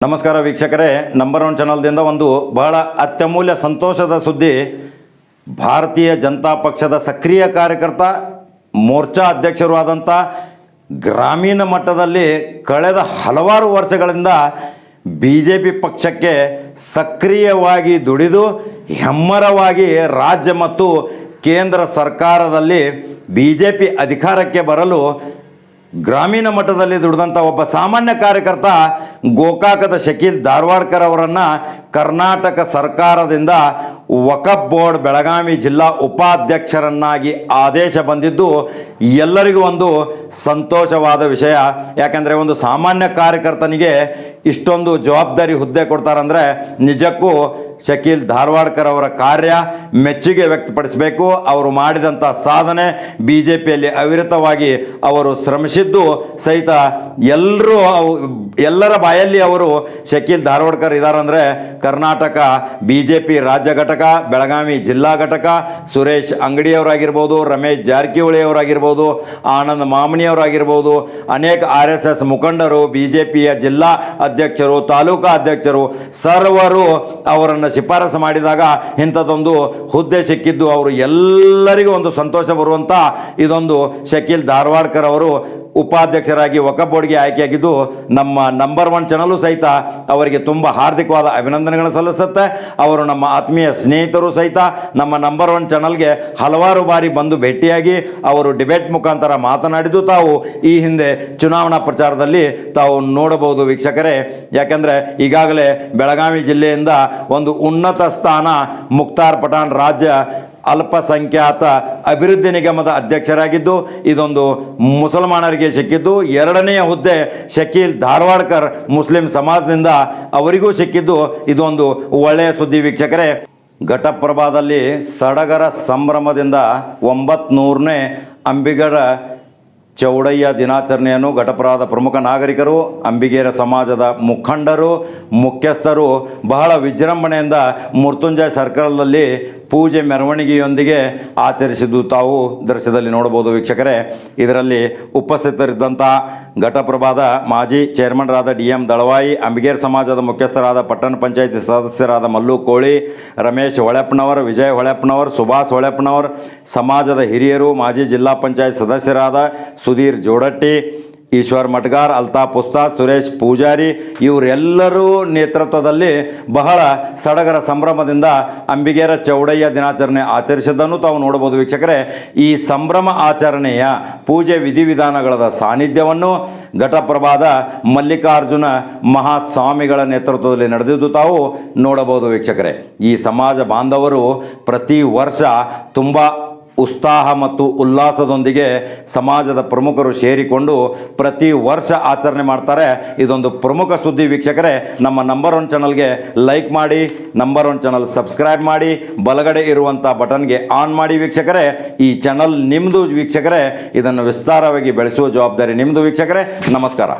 ನಮಸ್ಕಾರ ವೀಕ್ಷಕರೇ, number one ಚಾನಲ್ದಿಂದ ಒಂದು ಬಹಳ ಅತ್ಯಮೂಲ್ಯ ಸಂತೋಷದ ಸುದ್ದಿ. ಭಾರತೀಯ ಜನತಾ ಪಕ್ಷದ ಸಕ್ರಿಯ ಕಾರ್ಯಕರ್ತ, ಮೋರ್ಚಾ ಅಧ್ಯಕ್ಷರು ಆದಂಥ, ಗ್ರಾಮೀಣ ಮಟ್ಟದಲ್ಲಿ ಕಳೆದ ಹಲವಾರು ವರ್ಷಗಳಿಂದ BJP ಪಕ್ಷಕ್ಕೆ ಸಕ್ರಿಯವಾಗಿ ದುಡಿದು ಹೆಮ್ಮರವಾಗಿ ರಾಜ್ಯ ಮತ್ತು ಕೇಂದ್ರ ಸರ್ಕಾರದಲ್ಲಿ BJP ಅಧಿಕಾರಕ್ಕೆ ಬರಲು ಗ್ರಾಮೀಣ ಮಟ್ಟದಲ್ಲಿ ದುಡಿದಂಥ ಒಬ್ಬ ಸಾಮಾನ್ಯ ಕಾರ್ಯಕರ್ತ ಗೋಕಾಕದ ಶಕೀಲ್ ಧಾರವಾಡ್ಕರ್ ಅವರನ್ನು ಕರ್ನಾಟಕ ಸರ್ಕಾರದಿಂದ ವಕಫ್ ಬೋರ್ಡ್ ಬೆಳಗಾವಿ ಜಿಲ್ಲಾ ಉಪಾಧ್ಯಕ್ಷರನ್ನಾಗಿ ಆದೇಶ ಬಂದಿದ್ದು ಎಲ್ಲರಿಗೂ ಒಂದು ಸಂತೋಷವಾದ ವಿಷಯ. ಯಾಕೆಂದರೆ ಒಂದು ಸಾಮಾನ್ಯ ಕಾರ್ಯಕರ್ತನಿಗೆ ಇಷ್ಟೊಂದು ಜವಾಬ್ದಾರಿ ಹುದ್ದೆ ಕೊಡ್ತಾರಂದರೆ ನಿಜಕ್ಕೂ ಶಕೀಲ್ ಧಾರವಾಡ್ಕರ್ ಅವರ ಕಾರ್ಯ ಮೆಚ್ಚುಗೆ ವ್ಯಕ್ತಪಡಿಸಬೇಕು. ಅವರು ಮಾಡಿದಂಥ ಸಾಧನೆ, BJPಯಲ್ಲಿ ಅವಿರತವಾಗಿ ಅವರು ಶ್ರಮಿಸಿದ್ದು ಸಹಿತ ಎಲ್ಲರ ಬಾಯಲ್ಲಿ ಅವರು ಶಕೀಲ್ ಧಾರವಾಡ್ಕರ್ ಇದ್ದಾರಂದರೆ ಕರ್ನಾಟಕ BJP ರಾಜ್ಯ ಘಟಕ, ಬೆಳಗಾವಿ ಜಿಲ್ಲಾ ಘಟಕ, ಸುರೇಶ್ ಅಂಗಡಿಯವರಾಗಿರ್ಬೋದು, ರಮೇಶ್ ಜಾರಕಿಹೊಳಿ ಅವರಾಗಿರ್ಬೋದು, ಆನಂದ್ ಮಾಮನಿಯವರಾಗಿರ್ಬೋದು, ಅನೇಕ RSS ಮುಖಂಡರು, BJPಯ ಜಿಲ್ಲಾ ಅಧ್ಯಕ್ಷರು, ತಾಲೂಕಾ ಅಧ್ಯಕ್ಷರು ಸರ್ವರು ಅವರನ್ನು ಶಿಫಾರಸು ಮಾಡಿದಾಗ ಇಂಥದ್ದೊಂದು ಹುದ್ದೆ ಸಿಕ್ಕಿದ್ದು ಅವರು ಎಲ್ಲರಿಗೂ ಒಂದು ಸಂತೋಷ ಬರುವಂಥ ಇದೊಂದು ಶಕೀಲ್ ಧಾರವಾಡ್ಕರ್ ಅವರು ಉಪಾಧ್ಯಕ್ಷರಾಗಿ ವಕಫ್ ಬೋರ್ಡ್ಗೆ ಆಯ್ಕೆಯಾಗಿದ್ದು ನಮ್ಮ ನಂಬರ್ ಒನ್ ಚಾನಲು ಸಹಿತ ಅವರಿಗೆ ತುಂಬ ಹಾರ್ದಿಕವಾದ ಅಭಿನಂದನೆಗಳನ್ನು ಸಲ್ಲಿಸುತ್ತೆ. ಅವರು ನಮ್ಮ ಆತ್ಮೀಯ ಸ್ನೇಹಿತರು ಸಹಿತ ನಮ್ಮ ನಂಬರ್ ಒನ್ ಚಾನಲ್ಗೆ ಹಲವಾರು ಬಾರಿ ಬಂದು ಭೇಟಿಯಾಗಿ ಅವರು ಡಿಬೇಟ್ ಮುಖಾಂತರ ಮಾತನಾಡಿದ್ದು ತಾವು ಈ ಹಿಂದೆ ಚುನಾವಣಾ ಪ್ರಚಾರದಲ್ಲಿ ತಾವು ನೋಡಬಹುದು ವೀಕ್ಷಕರೇ. ಯಾಕೆಂದರೆ ಈಗಾಗಲೇ ಬೆಳಗಾವಿ ಜಿಲ್ಲೆಯಿಂದ ಒಂದು ಉನ್ನತ ಸ್ಥಾನ ಮುಖ್ತಾರ್ ಪಠಾಣ್ ರಾಜ್ಯ ಅಲ್ಪಸಂಖ್ಯಾತ ಅಭಿವೃದ್ಧಿ ನಿಗಮದ ಅಧ್ಯಕ್ಷರಾಗಿದ್ದು ಇದೊಂದು ಮುಸಲ್ಮಾನರಿಗೆ ಸಿಕ್ಕಿದ್ದು. ಎರಡನೆಯ ಹುದ್ದೆ ಶಕೀಲ್ ಧಾರವಾಡ್ಕರ್ ಮುಸ್ಲಿಂ ಸಮಾಜದಿಂದ ಅವರಿಗೂ ಸಿಕ್ಕಿದ್ದು ಇದೊಂದು ಒಳ್ಳೆಯ ಸುದ್ದಿ ವೀಕ್ಷಕರೇ. ಘಟಪ್ರಭಾದಲ್ಲಿ ಸಡಗರ ಸಂಭ್ರಮದಿಂದ 900ನೇ ಅಂಬಿಗರ ಚೌಡಯ್ಯ ದಿನಾಚರಣೆಯನ್ನು ಘಟಪ್ರಭಾದ ಪ್ರಮುಖ ನಾಗರಿಕರು, ಅಂಬಿಗೇರ ಸಮಾಜದ ಮುಖಂಡರು, ಮುಖ್ಯಸ್ಥರು ಬಹಳ ವಿಜೃಂಭಣೆಯಿಂದ ಮೃತ್ಯುಂಜಯ ಸರ್ಕಲ್ನಲ್ಲಿ ಪೂಜೆ ಮೆರವಣಿಗೆಯೊಂದಿಗೆ ಆಚರಿಸಿದ್ದು ತಾವು ದೃಶ್ಯದಲ್ಲಿ ನೋಡಬಹುದು ವೀಕ್ಷಕರೇ. ಇದರಲ್ಲಿ ಉಪಸ್ಥಿತರಿದ್ದಂಥ ಘಟಪ್ರಭಾದ ಮಾಜಿ ಚೇರ್ಮನ್ರಾದ DM ದಳವಾಯಿ, ಅಂಬಿಗೇರ್ ಸಮಾಜದ ಮುಖ್ಯಸ್ಥರಾದ ಪಟ್ಟಣ ಪಂಚಾಯತಿ ಸದಸ್ಯರಾದ ಮಲ್ಲು ಕೋಳಿ, ರಮೇಶ್ ಹೊಳೆಪ್ಪನವರ್, ವಿಜಯ್ ಹೊಳೆಪ್ಪನವರ್, ಸುಭಾಷ್ ಹೊಳೆಪ್ಪನವರ್, ಸಮಾಜದ ಹಿರಿಯರು, ಮಾಜಿ ಜಿಲ್ಲಾ ಪಂಚಾಯತ್ ಸದಸ್ಯರಾದ ಸುಧೀರ್ ಜೋಡಟ್ಟಿ, ಈಶ್ವರ್ ಮಟ್ಗಾರ್, ಅಲ್ತಾಫ್ ಉಸ್ತಾದ್, ಸುರೇಶ್ ಪೂಜಾರಿ ಇವರೆಲ್ಲರೂ ನೇತೃತ್ವದಲ್ಲಿ ಬಹಳ ಸಡಗರ ಸಂಭ್ರಮದಿಂದ ಅಂಬಿಗೇರ ಚೌಡಯ್ಯ ದಿನಾಚರಣೆ ಆಚರಿಸಿದ್ದನ್ನು ತಾವು ನೋಡಬಹುದು ವೀಕ್ಷಕರೇ. ಈ ಸಂಭ್ರಮ ಆಚರಣೆಯ ಪೂಜೆ ವಿಧಿವಿಧಾನಗಳ ಸಾನ್ನಿಧ್ಯವನ್ನು ಘಟಪ್ರಭಾದ ಮಲ್ಲಿಕಾರ್ಜುನ ಮಹಾಸ್ವಾಮಿಗಳ ನೇತೃತ್ವದಲ್ಲಿ ನಡೆದಿದ್ದು ತಾವು ನೋಡಬಹುದು ವೀಕ್ಷಕರೇ. ಈ ಸಮಾಜ ಬಾಂಧವರು ಪ್ರತಿ ವರ್ಷ ತುಂಬ ಉತ್ಸಾಹ ಮತ್ತು ಉಲ್ಲಾಸದೊಂದಿಗೆ ಸಮಾಜದ ಪ್ರಮುಖರು ಸೇರಿಕೊಂಡು ಪ್ರತಿ ವರ್ಷ ಆಚರಣೆ ಮಾಡ್ತಾರೆ. ಇದೊಂದು ಪ್ರಮುಖ ಸುದ್ದಿ ವೀಕ್ಷಕರೇ. ನಮ್ಮ ನಂಬರ್ ಒನ್ ಚಾನಲ್ಗೆ ಲೈಕ್ ಮಾಡಿ, ನಂಬರ್ ಒನ್ ಚಾನಲ್ ಸಬ್ಸ್ಕ್ರೈಬ್ ಮಾಡಿ, ಬಲಗಡೆ ಇರುವಂಥ ಬಟನ್ಗೆ ಆನ್ ಮಾಡಿ ವೀಕ್ಷಕರೇ. ಈ ಚಾನಲ್ ನಿಮ್ಮದು ವೀಕ್ಷಕರೇ. ಇದನ್ನು ವಿಸ್ತಾರವಾಗಿ ಬೆಳೆಸುವ ಜವಾಬ್ದಾರಿ ನಿಮ್ಮದು ವೀಕ್ಷಕರೇ. ನಮಸ್ಕಾರ.